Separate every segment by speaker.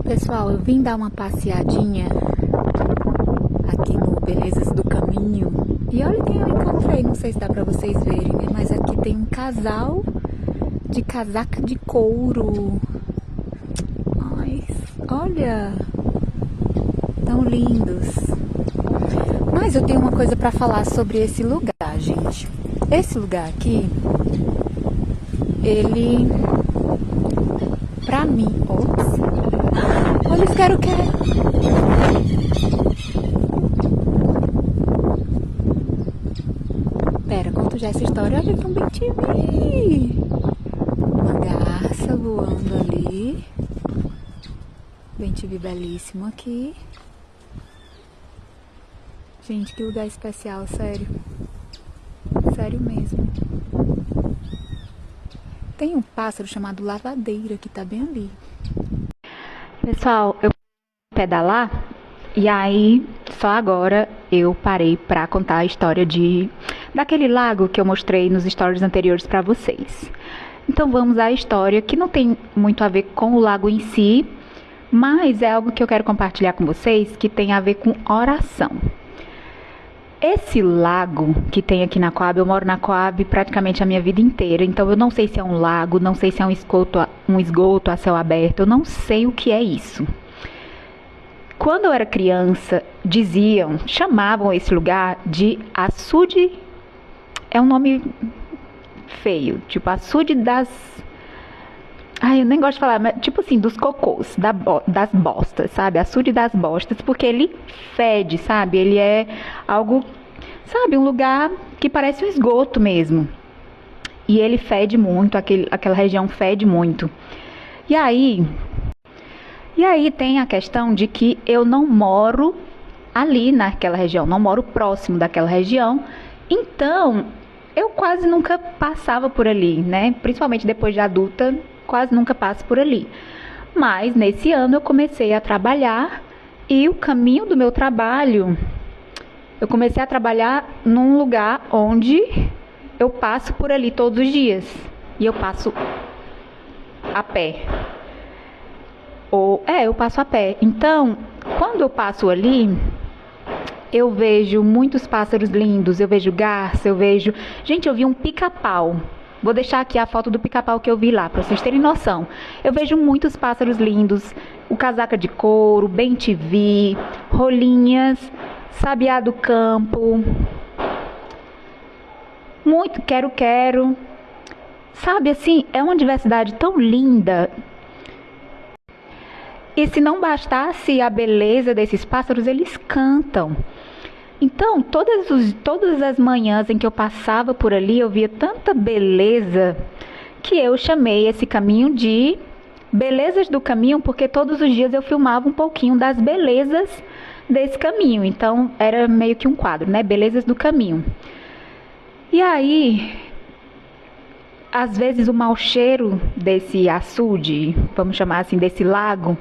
Speaker 1: Pessoal, eu vim dar uma passeadinha aqui no Belezas do Caminho e olha quem eu encontrei, não sei se dá pra vocês verem, né? Mas aqui tem um casal de casaca de couro. Ai, olha, tão lindos. Mas eu tenho uma coisa pra falar sobre esse lugar, gente. Esse lugar aqui, ele, pra mim, ops, olha os quero-quero. Pera, conto já essa história. Olha que um bem-te-vi. Uma garça voando ali. Bem-te-vi belíssimo aqui. Gente, que lugar especial, sério. Sério mesmo. Tem um pássaro chamado lavadeira que tá bem ali. Pessoal, eu pedalar e aí só agora eu parei pra contar a história daquele lago que eu mostrei nos stories anteriores pra vocês. Então vamos à história que não tem muito a ver com o lago em si, mas é algo que eu quero compartilhar com vocês que tem a ver com oração. Esse lago que tem aqui na Coab, eu moro na Coab praticamente a minha vida inteira, então eu não sei se é um lago, não sei se é um esgoto a céu aberto, eu não sei o que é isso. Quando eu era criança, chamavam esse lugar de açude, é um nome feio, tipo açude das... Ai, eu nem gosto de falar, mas tipo assim, dos cocôs, das bostas, sabe? Açude das bostas, porque ele fede, sabe? Ele é algo, sabe? Um lugar que parece um esgoto mesmo. E ele fede muito, aquela região fede muito. E aí tem a questão de que eu não moro ali naquela região, não moro próximo daquela região. Então, eu quase nunca passava por ali, né? Principalmente depois de adulta, quase nunca passo por ali. Mas nesse ano eu comecei a trabalhar e o caminho do meu trabalho, eu comecei a trabalhar num lugar onde eu passo por ali todos os dias. E eu passo a pé. Eu passo a pé. Então, quando eu passo ali, eu vejo muitos pássaros lindos, eu vejo garça, Gente, eu vi um pica-pau. Vou deixar aqui a foto do pica-pau que eu vi lá, para vocês terem noção. Eu vejo muitos pássaros lindos, o casaca de couro, bem-te-vi, rolinhas, sabiá do campo, muito quero-quero. Sabe assim, é uma diversidade tão linda. E se não bastasse a beleza desses pássaros, eles cantam. Então, todas as manhãs em que eu passava por ali, eu via tanta beleza que eu chamei esse caminho de Belezas do Caminho, porque todos os dias eu filmava um pouquinho das belezas desse caminho. Então, era meio que um quadro, né? Belezas do Caminho. E aí, às vezes o mau cheiro desse açude, vamos chamar assim, desse lago,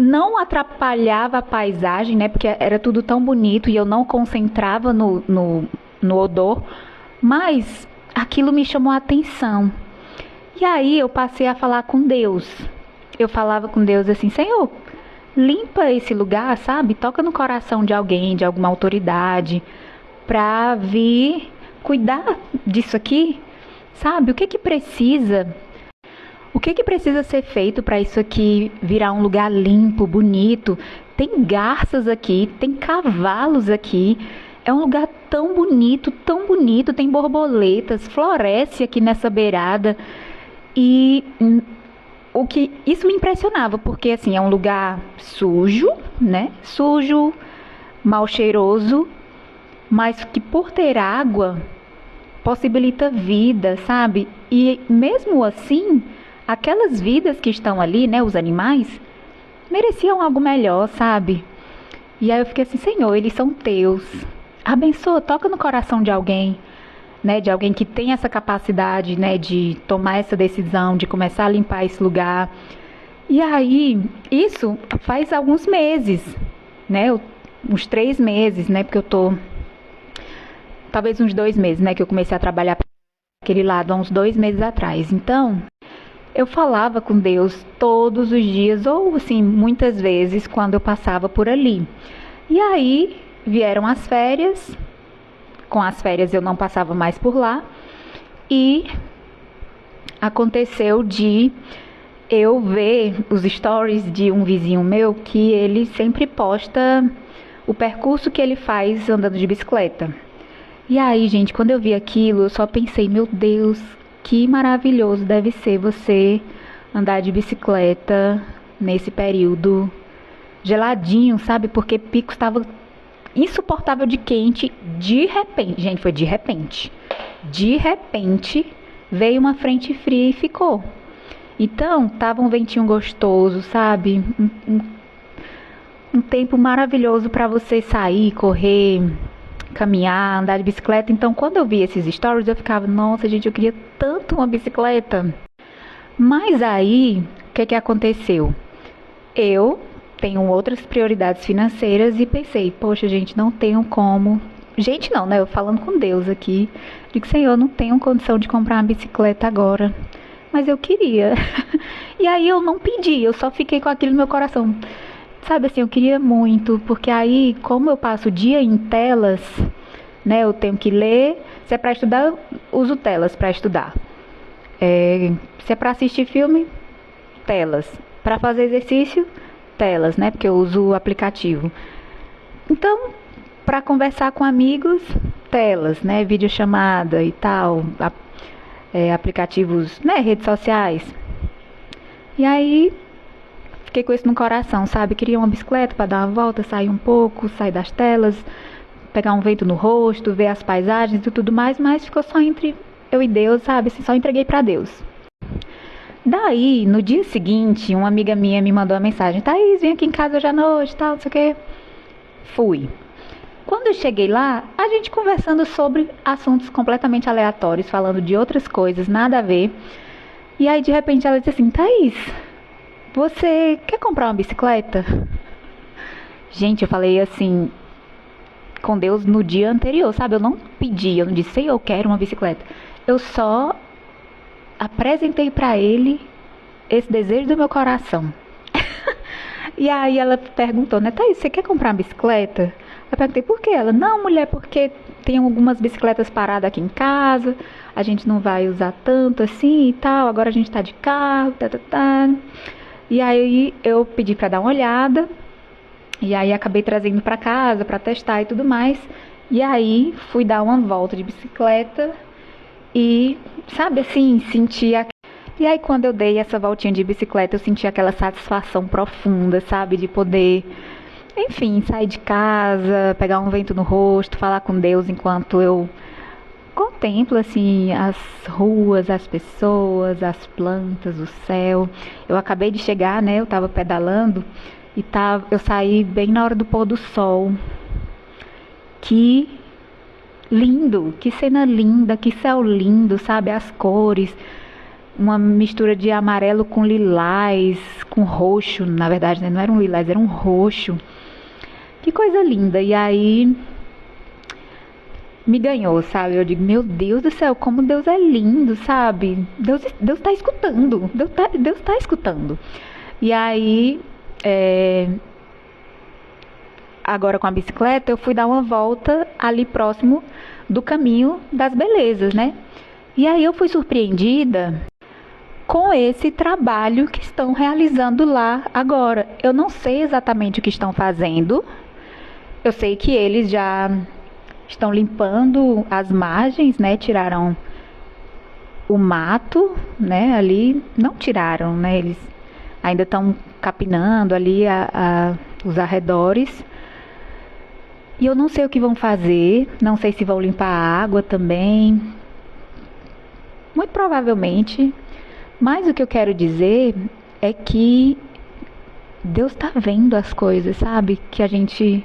Speaker 1: não atrapalhava a paisagem, né? Porque era tudo tão bonito e eu não concentrava no odor, mas aquilo me chamou a atenção. E aí eu passei a falar com Deus. Eu falava com Deus assim: Senhor, limpa esse lugar, sabe? Toca no coração de alguém, de alguma autoridade, pra vir cuidar disso aqui, sabe? O que precisa? O que precisa ser feito para isso aqui virar um lugar limpo, bonito? Tem garças aqui, tem cavalos aqui. É um lugar tão bonito, tem borboletas, floresce aqui nessa beirada. E isso me impressionava, porque assim, é um lugar sujo, né? Sujo, mal cheiroso, mas que por ter água possibilita vida, sabe? E mesmo assim, aquelas vidas que estão ali, né, os animais, mereciam algo melhor, sabe? E aí eu fiquei assim: Senhor, eles são teus. Abençoa, toca no coração de alguém, né, de alguém que tem essa capacidade, né, de tomar essa decisão, de começar a limpar esse lugar. E aí, isso faz alguns meses, né, uns 3 meses, né, porque talvez uns 2 meses, né, que eu comecei a trabalhar para aquele lado, há uns 2 meses atrás. Então, eu falava com Deus todos os dias, ou assim, muitas vezes quando eu passava por ali. E aí vieram as férias, com as férias eu não passava mais por lá, e aconteceu de eu ver os stories de um vizinho meu que ele sempre posta o percurso que ele faz andando de bicicleta. E aí, gente, quando eu vi aquilo, eu só pensei, meu Deus, que maravilhoso deve ser você andar de bicicleta nesse período geladinho, sabe? Porque Pico estava insuportável de quente. De repente, gente, foi de repente. De repente, veio uma frente fria e ficou. Então, tava um ventinho gostoso, sabe? Um tempo maravilhoso para você sair, correr, caminhar, andar de bicicleta. Então, quando eu vi esses stories, eu ficava, nossa, gente, eu queria tanto uma bicicleta. Mas aí, o que aconteceu? Eu tenho outras prioridades financeiras e pensei, poxa, gente, não tenho como. Gente, não, né? Eu falando com Deus aqui, digo, Senhor, não tenho condição de comprar uma bicicleta agora. Mas eu queria. E aí eu não pedi, eu só fiquei com aquilo no meu coração. Sabe assim, eu queria muito, porque aí, como eu passo o dia em telas, né, eu tenho que ler. Se é para estudar, eu uso telas para estudar. Se é para assistir filme, telas. Para fazer exercício, telas, né, porque eu uso o aplicativo. Então, para conversar com amigos, telas, né, videochamada e tal, aplicativos, né, redes sociais. E aí fiquei com isso no coração, sabe? Queria uma bicicleta para dar uma volta, sair um pouco, sair das telas, pegar um vento no rosto, ver as paisagens e tudo mais, mas ficou só entre eu e Deus, sabe? Só entreguei para Deus. Daí, no dia seguinte, uma amiga minha me mandou uma mensagem: Thaís, vem aqui em casa hoje à noite, tal, não sei o quê. Fui. Quando eu cheguei lá, a gente conversando sobre assuntos completamente aleatórios, falando de outras coisas, nada a ver. E aí, de repente, ela disse assim: Thaís, você quer comprar uma bicicleta? Gente, eu falei assim com Deus no dia anterior, sabe? Eu não pedi, eu não disse, eu quero uma bicicleta. Eu só apresentei pra Ele esse desejo do meu coração. E aí ela perguntou, né, Thaís, você quer comprar uma bicicleta? Eu perguntei, por quê? Ela, não, mulher, porque tem algumas bicicletas paradas aqui em casa, a gente não vai usar tanto assim e tal, agora a gente tá de carro, tá. E aí eu pedi pra dar uma olhada, e aí acabei trazendo pra casa pra testar e tudo mais. E aí fui dar uma volta de bicicleta e, sabe assim, senti a... E aí quando eu dei essa voltinha de bicicleta, eu senti aquela satisfação profunda, sabe, de poder, enfim, sair de casa, pegar um vento no rosto, falar com Deus enquanto eu contemplo assim as ruas, as pessoas, as plantas, o céu. Eu acabei de chegar, né? Eu tava pedalando e eu saí bem na hora do pôr do sol. Que lindo, que cena linda, que céu lindo, sabe? As cores, uma mistura de amarelo com lilás, com roxo, na verdade, né? Não era um lilás, era um roxo. Que coisa linda. E aí me ganhou, sabe? Eu digo, meu Deus do céu, como Deus é lindo, sabe? Deus tá escutando, Deus tá escutando. E aí, agora com a bicicleta, eu fui dar uma volta ali próximo do caminho das belezas, né? E aí eu fui surpreendida com esse trabalho que estão realizando lá agora. Eu não sei exatamente o que estão fazendo. Eu sei que eles já estão limpando as margens, né? Tiraram o mato, né? Ali não tiraram, né? Eles ainda estão capinando ali os arredores. E eu não sei o que vão fazer. Não sei se vão limpar a água também. Muito provavelmente. Mas o que eu quero dizer é que Deus está vendo as coisas, sabe? Que a gente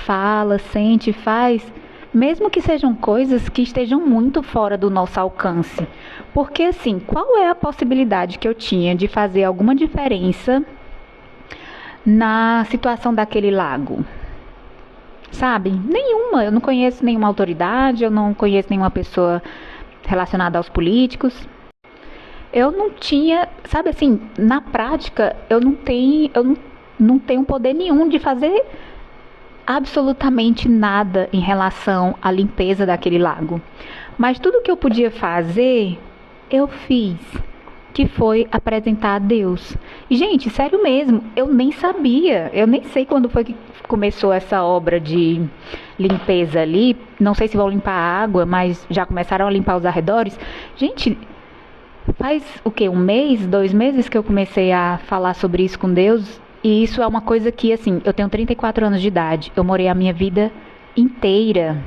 Speaker 1: fala, sente, faz, mesmo que sejam coisas que estejam muito fora do nosso alcance. Porque assim, qual é a possibilidade que eu tinha de fazer alguma diferença na situação daquele lago? Sabe? Nenhuma. Eu não conheço nenhuma autoridade, eu não conheço nenhuma pessoa relacionada aos políticos. eu não tinha, sabe assim, na prática, eu não tenho poder nenhum de fazer absolutamente nada em relação à limpeza daquele lago. Mas tudo que eu podia fazer, eu fiz, que foi apresentar a Deus. E, gente, sério mesmo, eu nem sabia, eu nem sei quando foi que começou essa obra de limpeza ali. Não sei se vão limpar a água, mas já começaram a limpar os arredores. Gente, faz o quê? 1 mês, 2 meses que eu comecei a falar sobre isso com Deus. E isso é uma coisa que, assim, eu tenho 34 anos de idade. Eu morei a minha vida inteira,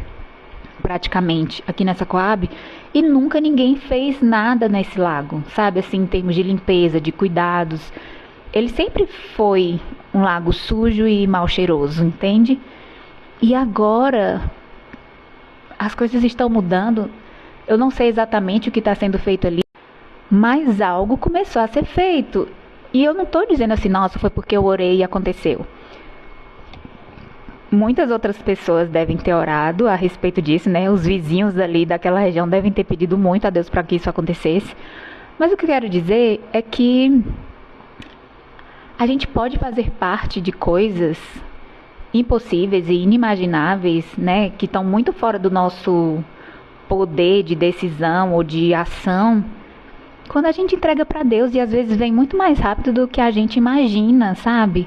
Speaker 1: praticamente, aqui nessa Coab. E nunca ninguém fez nada nesse lago, sabe? Assim, em termos de limpeza, de cuidados. Ele sempre foi um lago sujo e mal cheiroso, entende? E agora, as coisas estão mudando. Eu não sei exatamente o que está sendo feito ali, mas algo começou a ser feito. E eu não estou dizendo assim, nossa, foi porque eu orei e aconteceu. Muitas outras pessoas devem ter orado a respeito disso, né? Os vizinhos ali daquela região devem ter pedido muito a Deus para que isso acontecesse. Mas o que eu quero dizer é que a gente pode fazer parte de coisas impossíveis e inimagináveis, né? Que estão muito fora do nosso poder de decisão ou de ação, quando a gente entrega para Deus, e às vezes vem muito mais rápido do que a gente imagina, sabe?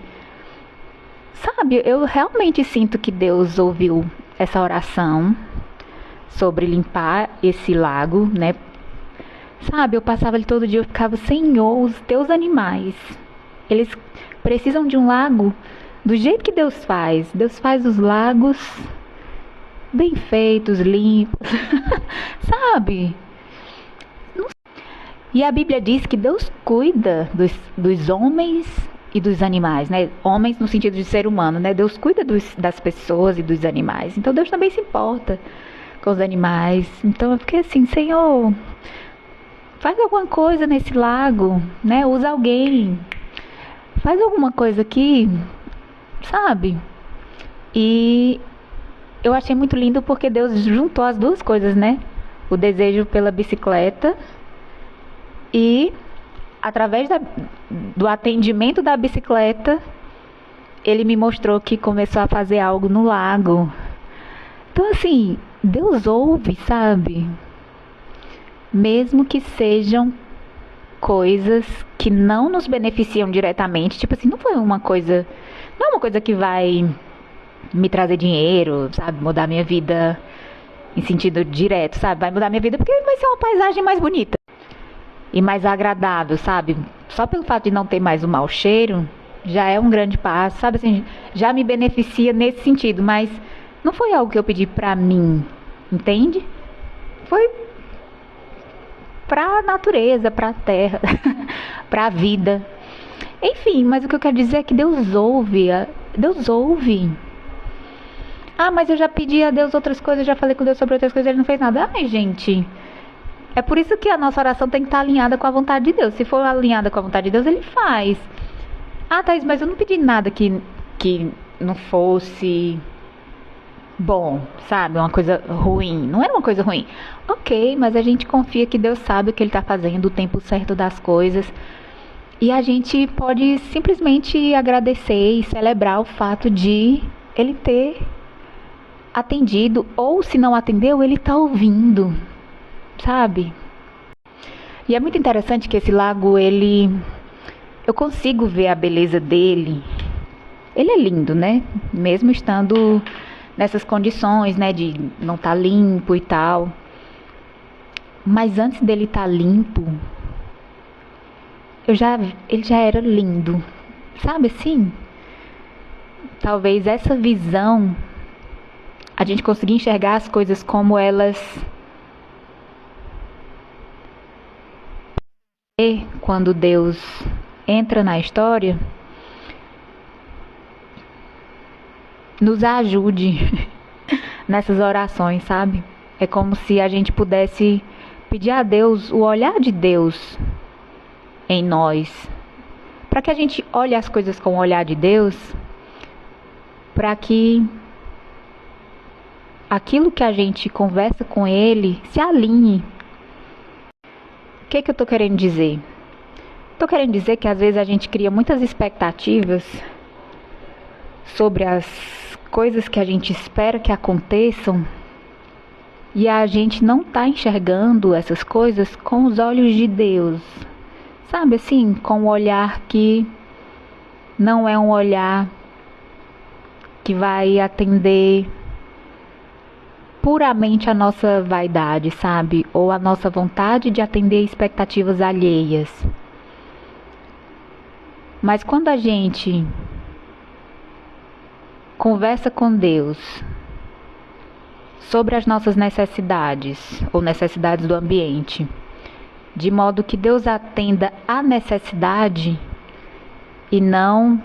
Speaker 1: Sabe, eu realmente sinto que Deus ouviu essa oração sobre limpar esse lago, né? Sabe, eu passava ali todo dia, eu ficava, Senhor, os teus animais, eles precisam de um lago do jeito que Deus faz. Deus faz os lagos bem feitos, limpos, sabe? E a Bíblia diz que Deus cuida dos homens e dos animais, né? Homens no sentido de ser humano, né? Deus cuida das pessoas e dos animais. Então Deus também se importa com os animais. Então eu fiquei assim, Senhor, faz alguma coisa nesse lago, né? Usa alguém. Faz alguma coisa aqui, sabe? E eu achei muito lindo porque Deus juntou as duas coisas, né? O desejo pela bicicleta e, através do atendimento da bicicleta, ele me mostrou que começou a fazer algo no lago. Então, assim, Deus ouve, sabe? Mesmo que sejam coisas que não nos beneficiam diretamente. Tipo assim, não é uma coisa que vai me trazer dinheiro, sabe? Mudar minha vida em sentido direto, sabe? Vai mudar minha vida porque vai ser uma paisagem mais bonita e mais agradável, sabe? Só pelo fato de não ter mais o mau cheiro, já é um grande passo, sabe? Assim, já me beneficia nesse sentido, mas não foi algo que eu pedi pra mim, entende? Foi pra natureza, pra terra, pra vida. Enfim, mas o que eu quero dizer é que Deus ouve. Deus ouve. Ah, mas eu já pedi a Deus outras coisas, já falei com Deus sobre outras coisas, ele não fez nada. Ai, gente, é por isso que a nossa oração tem que estar alinhada com a vontade de Deus. Se for alinhada com a vontade de Deus, ele faz. Ah, Thaís, mas eu não pedi nada que não fosse bom, sabe? Uma coisa ruim. Não era uma coisa ruim. Ok, mas a gente confia que Deus sabe o que ele está fazendo, o tempo certo das coisas. E a gente pode simplesmente agradecer e celebrar o fato de ele ter atendido, ou se não atendeu, ele está ouvindo, sabe? E é muito interessante que esse lago, eu consigo ver a beleza dele. Ele é lindo, né? Mesmo estando nessas condições, né, de não estar limpo e tal. Mas antes dele estar limpo, ele já era lindo, sabe assim? Talvez essa visão, a gente conseguir enxergar as coisas como elas quando Deus entra na história, nos ajude nessas orações, sabe? É como se a gente pudesse pedir a Deus o olhar de Deus em nós, para que a gente olhe as coisas com o olhar de Deus, para que aquilo que a gente conversa com Ele se alinhe. que eu tô querendo dizer? Tô querendo dizer que às vezes a gente cria muitas expectativas sobre as coisas que a gente espera que aconteçam e a gente não tá enxergando essas coisas com os olhos de Deus. Sabe assim, com um olhar que não é um olhar que vai atender puramente a nossa vaidade, sabe? Ou a nossa vontade de atender expectativas alheias. Mas quando a gente conversa com Deus sobre as nossas necessidades ou necessidades do ambiente, de modo que Deus atenda à necessidade e não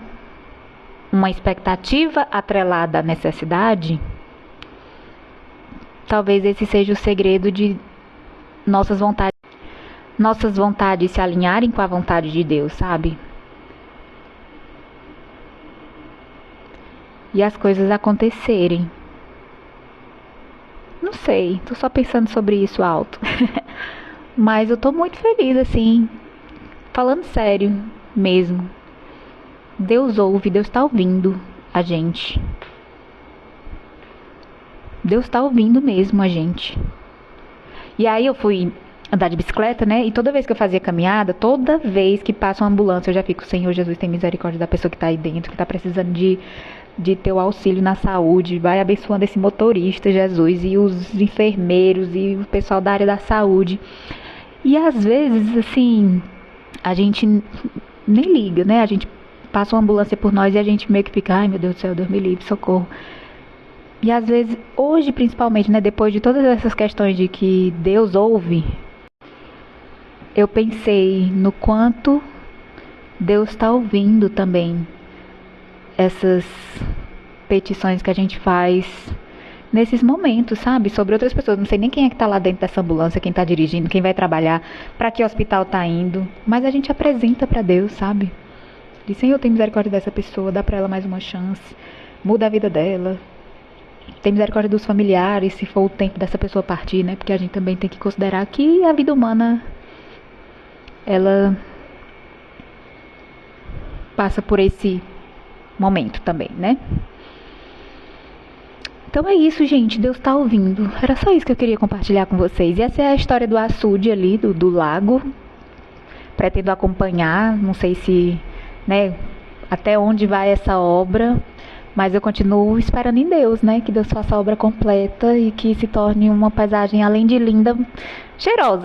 Speaker 1: uma expectativa atrelada à necessidade, talvez esse seja o segredo de nossas vontades se alinharem com a vontade de Deus, sabe? E as coisas acontecerem. Não sei, tô só pensando sobre isso alto. Mas eu tô muito feliz, assim, falando sério mesmo. Deus ouve, Deus tá ouvindo a gente. Deus tá ouvindo mesmo a gente. E aí eu fui andar de bicicleta, né? E toda vez que eu fazia caminhada, toda vez que passa uma ambulância, eu já fico, Senhor Jesus, tem misericórdia da pessoa que tá aí dentro, que tá precisando de teu auxílio na saúde. Vai abençoando esse motorista, Jesus, e os enfermeiros e o pessoal da área da saúde. E às vezes, assim, a gente nem liga, né? A gente passa uma ambulância por nós e a gente meio que fica, ai meu Deus do céu, Deus me livre, socorro. E às vezes, hoje principalmente, né? Depois de todas essas questões de que Deus ouve, eu pensei no quanto Deus está ouvindo também essas petições que a gente faz nesses momentos, sabe? Sobre outras pessoas. Não sei nem quem é que tá lá dentro dessa ambulância, quem tá dirigindo, quem vai trabalhar, para que hospital tá indo. Mas a gente apresenta para Deus, sabe? Diz, Senhor, tem misericórdia dessa pessoa, dá para ela mais uma chance, muda a vida dela. Tem misericórdia dos familiares, se for o tempo dessa pessoa partir, né? Porque a gente também tem que considerar que a vida humana, ela passa por esse momento também, né? Então é isso, gente. Deus tá ouvindo. Era só isso que eu queria compartilhar com vocês. E essa é a história do açude ali, do lago. Pretendo acompanhar. Não sei se, né, até onde vai essa obra. Mas eu continuo esperando em Deus, né? Que Deus faça a obra completa e que se torne uma paisagem, além de linda, cheirosa.